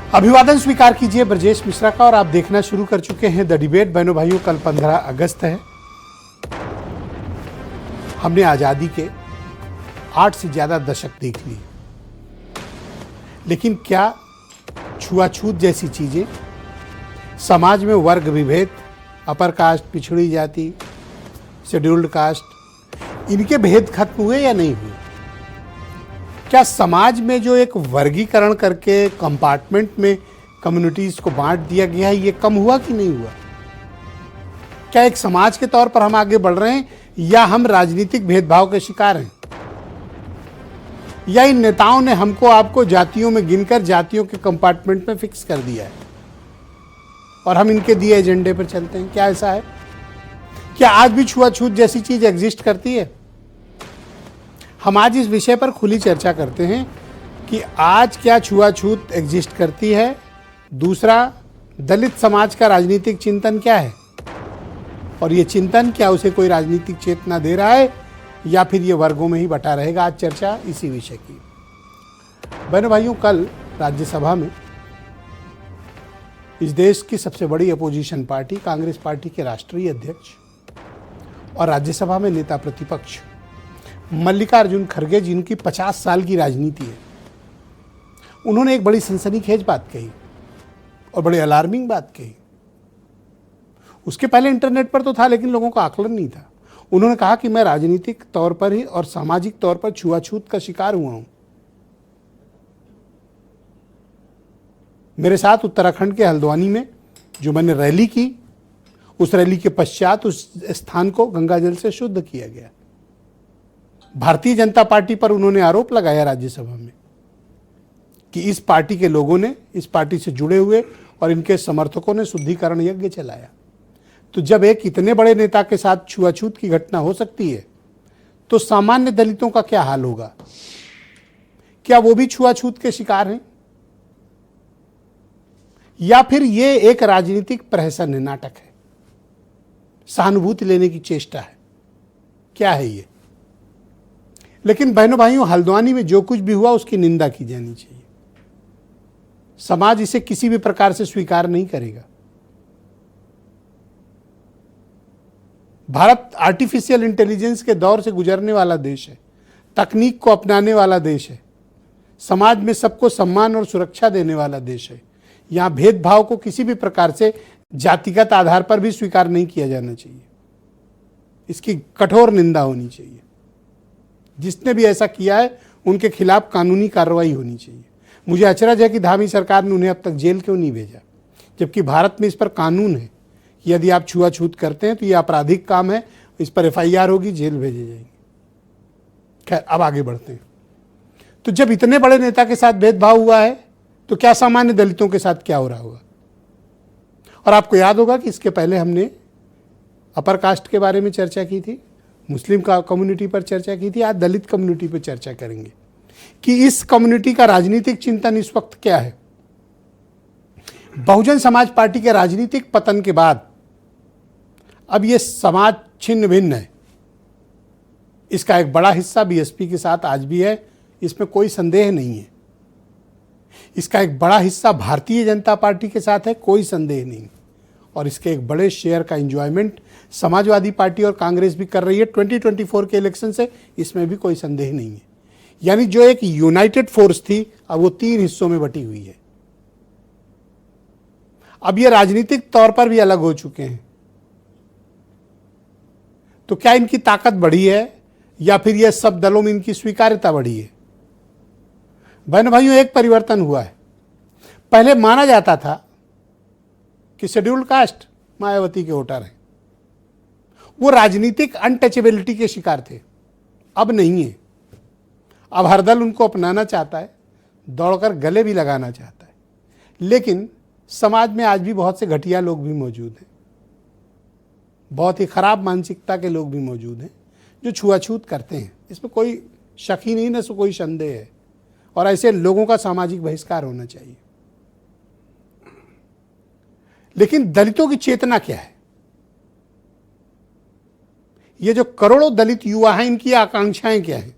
अभिवादन स्वीकार कीजिए ब्रजेश मिश्रा का और आप देखना शुरू कर चुके हैं द डिबेट। बहनों भाइयों, कल 15 अगस्त है। हमने आज़ादी के 8 से ज़्यादा दशक देख लिए, लेकिन क्या छुआछूत जैसी चीज़ें, समाज में वर्ग विभेद, अपर कास्ट, पिछड़ी जाति, शेड्यूल्ड कास्ट, इनके भेद खत्म हुए या नहीं हुए? क्या समाज में जो एक वर्गीकरण करके कंपार्टमेंट में कम्युनिटीज़ को बांट दिया गया है, ये कम हुआ कि नहीं हुआ? क्या एक समाज के तौर पर हम आगे बढ़ रहे हैं या हम राजनीतिक भेदभाव के शिकार हैं? या इन नेताओं ने हमको आपको जातियों में गिनकर जातियों के कंपार्टमेंट में फिक्स कर दिया है और हम इनके दिए एजेंडे पर चलते हैं? क्या ऐसा है? क्या आज भी छुआछूत जैसी चीज एग्जिस्ट करती है? हम आज इस विषय पर खुली चर्चा करते हैं कि आज क्या छुआछूत एग्जिस्ट करती है। दूसरा, दलित समाज का राजनीतिक चिंतन क्या है और ये चिंतन क्या उसे कोई राजनीतिक चेतना दे रहा है या फिर ये वर्गों में ही बटा रहेगा? आज चर्चा इसी विषय की। बहनों भाइयों, कल राज्यसभा में इस देश की सबसे बड़ी अपोजिशन पार्टी कांग्रेस पार्टी के राष्ट्रीय अध्यक्ष और राज्यसभा में नेता प्रतिपक्ष मल्लिकार्जुन खड़गे, जिनकी 50 साल की राजनीति है, उन्होंने एक बड़ी सनसनीखेज बात कही और बड़ी अलार्मिंग बात कही। उसके पहले इंटरनेट पर तो था, लेकिन लोगों का आकलन नहीं था। उन्होंने कहा कि मैं राजनीतिक तौर पर ही और सामाजिक तौर पर छुआछूत का शिकार हुआ हूं। मेरे साथ उत्तराखंड के हल्द्वानी में जो मैंने रैली की, उस रैली के पश्चात उस स्थान को गंगाजल से शुद्ध किया गया। भारतीय जनता पार्टी पर उन्होंने आरोप लगाया राज्यसभा में कि इस पार्टी के लोगों ने, इस पार्टी से जुड़े हुए और इनके समर्थकों ने शुद्धिकरण यज्ञ चलाया। तो जब एक इतने बड़े नेता के साथ छुआछूत की घटना हो सकती है, तो सामान्य दलितों का क्या हाल होगा? क्या वो भी छुआछूत के शिकार हैं या फिर ये एक राजनीतिक प्रहसन है, नाटक है, सहानुभूति लेने की चेष्टा है? क्या है ये? लेकिन बहनों भाइयों, हल्द्वानी में जो कुछ भी हुआ उसकी निंदा की जानी चाहिए। समाज इसे किसी भी प्रकार से स्वीकार नहीं करेगा। भारत आर्टिफिशियल इंटेलिजेंस के दौर से गुजरने वाला देश है, तकनीक को अपनाने वाला देश है, समाज में सबको सम्मान और सुरक्षा देने वाला देश है। यहाँ भेदभाव को किसी भी प्रकार से जातिगत आधार पर भी स्वीकार नहीं किया जाना चाहिए। इसकी कठोर निंदा होनी चाहिए। जिसने भी ऐसा किया है उनके खिलाफ कानूनी कार्रवाई होनी चाहिए। मुझे अचरज है कि धामी सरकार ने उन्हें अब तक जेल क्यों नहीं भेजा, जबकि भारत में इस पर कानून है कि यदि आप छुआछूत करते हैं तो यह आपराधिक काम है, इस पर FIR होगी, जेल भेजे जाएंगे। खैर, अब आगे बढ़ते हैं। तो जब इतने बड़े नेता के साथ भेदभाव हुआ है, तो क्या सामान्य दलितों के साथ क्या हो रहा होगा? और आपको याद होगा कि इसके पहले हमने अपर कास्ट के बारे में चर्चा की थी, मुस्लिम कम्युनिटी पर चर्चा की थी। आज दलित कम्युनिटी पर चर्चा करेंगे कि इस कम्युनिटी का राजनीतिक चिंतन इस वक्त क्या है। बहुजन समाज पार्टी के राजनीतिक पतन के बाद अब यह समाज छिन्न भिन्न है। इसका एक बड़ा हिस्सा BSP के साथ आज भी है, इसमें कोई संदेह नहीं है। इसका एक बड़ा हिस्सा भारतीय जनता पार्टी के साथ है, कोई संदेह नहीं। और इसके एक बड़े शेयर का एंजॉयमेंट समाजवादी पार्टी और कांग्रेस भी कर रही है 2024 के इलेक्शन से, इसमें भी कोई संदेह नहीं है। यानी जो एक यूनाइटेड फोर्स थी, अब वो 3 हिस्सों में बटी हुई है। अब ये राजनीतिक तौर पर भी अलग हो चुके हैं। तो क्या इनकी ताकत बढ़ी है या फिर यह सब दलों में इनकी स्वीकार्यता बढ़ी है? बहन भाइयों, एक परिवर्तन हुआ है। पहले माना जाता था कि शेड्यूल्ड कास्ट मायावती के वोटर हैं, वो राजनीतिक अनटचेबिलिटी के शिकार थे। अब नहीं है। अब हर दल उनको अपनाना चाहता है, दौड़कर गले भी लगाना चाहता है। लेकिन समाज में आज भी बहुत से घटिया लोग भी मौजूद हैं, बहुत ही खराब मानसिकता के लोग भी मौजूद हैं जो छुआछूत करते हैं। इसमें कोई शक ही नहीं, न सो कोई संदेह है। और ऐसे लोगों का सामाजिक बहिष्कार होना चाहिए। लेकिन दलितों की चेतना क्या है? ये जो करोड़ों दलित युवा हैं, इनकी आकांक्षाएं क्या हैं?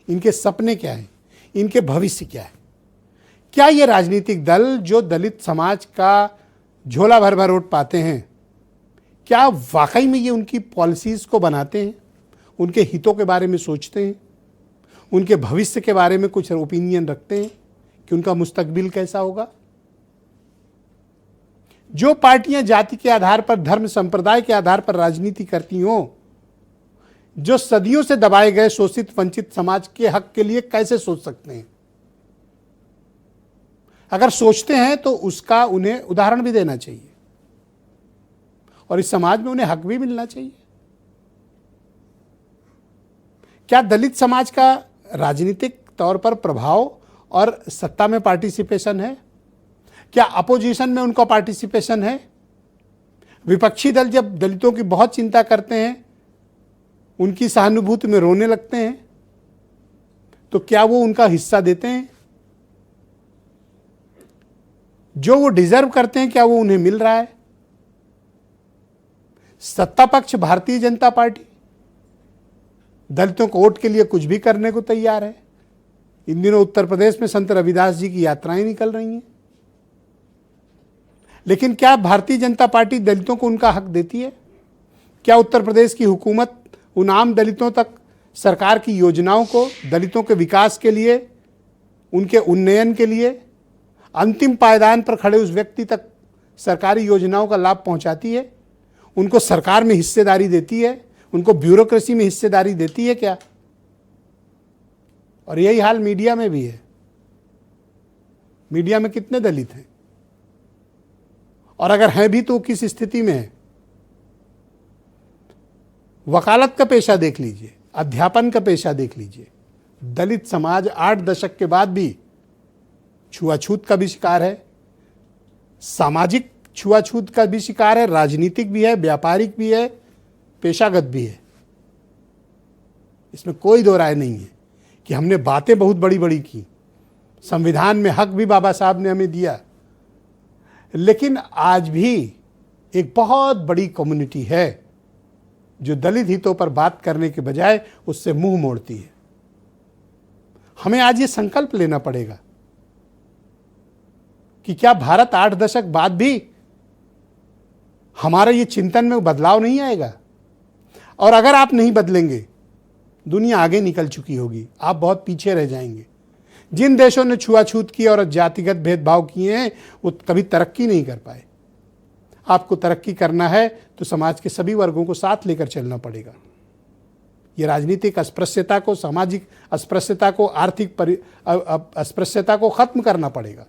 इनके सपने क्या हैं? इनके भविष्य क्या है? क्या ये राजनीतिक दल जो दलित समाज का झोला भर भर वोट पाते हैं, क्या वाकई में ये उनकी पॉलिसीज को बनाते हैं, उनके हितों के बारे में सोचते हैं, उनके भविष्य के बारे में कुछ ओपिनियन रखते हैं कि उनका मुस्तकबिल कैसा होगा? जो पार्टियां जाति के आधार पर, धर्म संप्रदाय के आधार पर राजनीति करती हों, जो सदियों से दबाए गए शोषित वंचित समाज के हक के लिए कैसे सोच सकते हैं? अगर सोचते हैं तो उसका उन्हें उदाहरण भी देना चाहिए और इस समाज में उन्हें हक भी मिलना चाहिए। क्या दलित समाज का राजनीतिक तौर पर प्रभाव और सत्ता में पार्टिसिपेशन है? क्या अपोजिशन में उनका पार्टिसिपेशन है? विपक्षी दल जब दलितों की बहुत चिंता करते हैं, उनकी सहानुभूति में रोने लगते हैं, तो क्या वो उनका हिस्सा देते हैं? जो वो डिजर्व करते हैं, क्या वो उन्हें मिल रहा है? सत्ता पक्ष भारतीय जनता पार्टी दलितों को वोट के लिए कुछ भी करने को तैयार है। इन दिनों उत्तर प्रदेश में संत रविदास जी की यात्राएं निकल रही हैं, लेकिन क्या भारतीय जनता पार्टी दलितों को उनका हक देती है? क्या उत्तर प्रदेश की हुकूमत उन आम दलितों तक सरकार की योजनाओं को, दलितों के विकास के लिए, उनके उन्नयन के लिए अंतिम पायदान पर खड़े उस व्यक्ति तक सरकारी योजनाओं का लाभ पहुंचाती है? उनको सरकार में हिस्सेदारी देती है? उनको ब्यूरोक्रेसी में हिस्सेदारी देती है क्या? और यही हाल मीडिया में भी है। मीडिया में कितने दलित हैं, और अगर हैं भी तो किस स्थिति में है? वकालत का पेशा देख लीजिए, अध्यापन का पेशा देख लीजिए। दलित समाज 8 दशक के बाद भी छुआछूत का भी शिकार है, सामाजिक छुआछूत का भी शिकार है, राजनीतिक भी है, व्यापारिक भी है, पेशागत भी है। इसमें कोई दो राय नहीं है कि हमने बातें बहुत बड़ी बड़ी की, संविधान में हक भी बाबा साहब ने हमें दिया, लेकिन आज भी एक बहुत बड़ी कम्युनिटी है जो दलित हितों पर बात करने के बजाय उससे मुंह मोड़ती है। हमें आज ये संकल्प लेना पड़ेगा कि क्या भारत 8 दशक बाद भी हमारा ये चिंतन में बदलाव नहीं आएगा? और अगर आप नहीं बदलेंगे, दुनिया आगे निकल चुकी होगी, आप बहुत पीछे रह जाएंगे। जिन देशों ने छुआछूत की और जातिगत भेदभाव किए हैं, वो कभी तरक्की नहीं कर पाए। आपको तरक्की करना है तो समाज के सभी वर्गों को साथ लेकर चलना पड़ेगा। ये राजनीतिक अस्पृश्यता को, सामाजिक अस्पृश्यता को, आर्थिक अस्पृश्यता को खत्म करना पड़ेगा।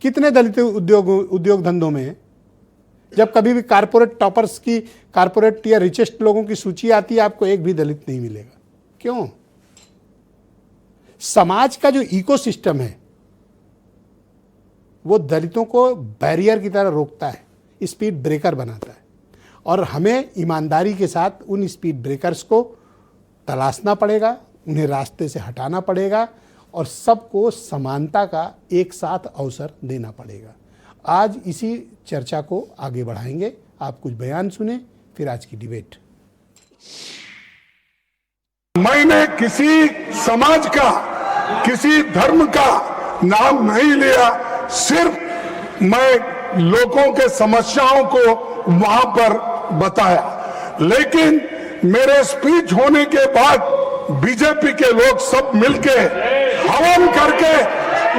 कितने दलित उद्योग धंधों में जब कभी भी कारपोरेट टॉपर्स की, कारपोरेट या रिचेस्ट लोगों की सूची आती है, आपको एक भी दलित नहीं मिलेगा। क्यों? समाज का जो इकोसिस्टम है वो दलितों को बैरियर की तरह रोकता है, स्पीड ब्रेकर बनाता है, और हमें ईमानदारी के साथ उन स्पीड ब्रेकर्स को तलाशना पड़ेगा, उन्हें रास्ते से हटाना पड़ेगा और सबको समानता का एक साथ अवसर देना पड़ेगा। आज इसी चर्चा को आगे बढ़ाएंगे। आप कुछ बयान सुने, फिर आज की डिबेट। मैंने किसी समाज का, किसी धर्म का नाम नहीं लिया, सिर्फ मैं लोगों के समस्याओं को वहां पर बताया। लेकिन मेरे स्पीच होने के बाद बीजेपी के लोग सब मिलके हवन करके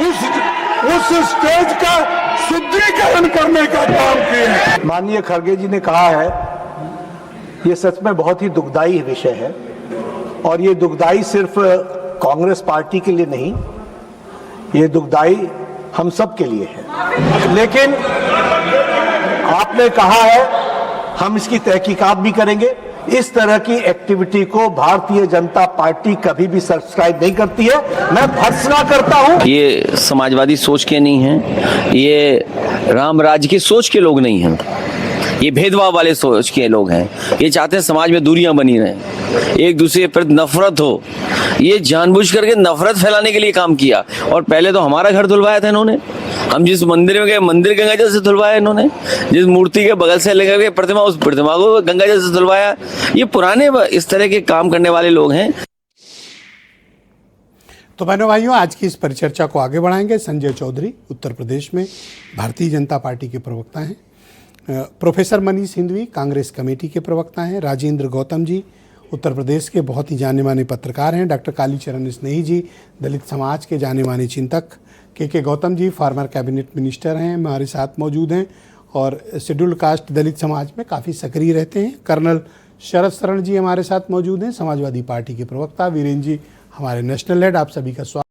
उस स्टेज का शुद्धिकरण करने का काम किए। माननीय खड़गे जी ने कहा है, ये सच में बहुत ही दुखदाई विषय है, और ये दुखदाई सिर्फ कांग्रेस पार्टी के लिए नहीं, ये दुखदाई हम सब के लिए है। लेकिन आपने कहा है हम इसकी तहकीकात भी करेंगे। इस तरह की एक्टिविटी को भारतीय जनता पार्टी कभी भी सब्सक्राइब नहीं करती है। मैं भर्त्सना करता हूं। ये समाजवादी सोच के नहीं हैं, ये राम राज्य की सोच के लोग नहीं हैं, ये भेदभाव वाले सोच के लोग हैं। ये चाहते हैं समाज में दूरियां बनी रहें, एक दूसरे के प्रति नफरत हो। ये जानबूझ करके नफरत फैलाने के लिए काम किया। और पहले तो हमारा घर धुलवाया था इन्होंने। हम जिस मंदिर में गए, मंदिर गंगा जल से धुलवाया इन्होंने। जिस मूर्ति के बगल से लगे हुए प्रतिमा, उस प्रतिमा को गंगा जल से धुलवाया। ये पुराने इस तरह के काम करने वाले लोग हैं। तो बहनों भाइयों, आज की इस परिचर्चा को आगे बढ़ाएंगे। संजय चौधरी उत्तर प्रदेश में भारतीय जनता पार्टी के प्रवक्ता हैं। प्रोफेसर मनीष हिंदवी कांग्रेस कमेटी के प्रवक्ता हैं। राजेंद्र गौतम जी उत्तर प्रदेश के बहुत ही जाने माने पत्रकार हैं। डॉक्टर कालीचरण स्नेही जी दलित समाज के जाने माने चिंतक। के Gautam ji former cabinet minister हैं, हमारे साथ मौजूद हैं और शेड्यूल्ड कास्ट दलित समाज में काफ़ी सक्रिय रहते हैं। कर्नल शरद शरण जी हमारे साथ मौजूद हैं, समाजवादी पार्टी के प्रवक्ता। वीरेंद्र जी हमारे नेशनल हेड। आप सभी का स्वागत।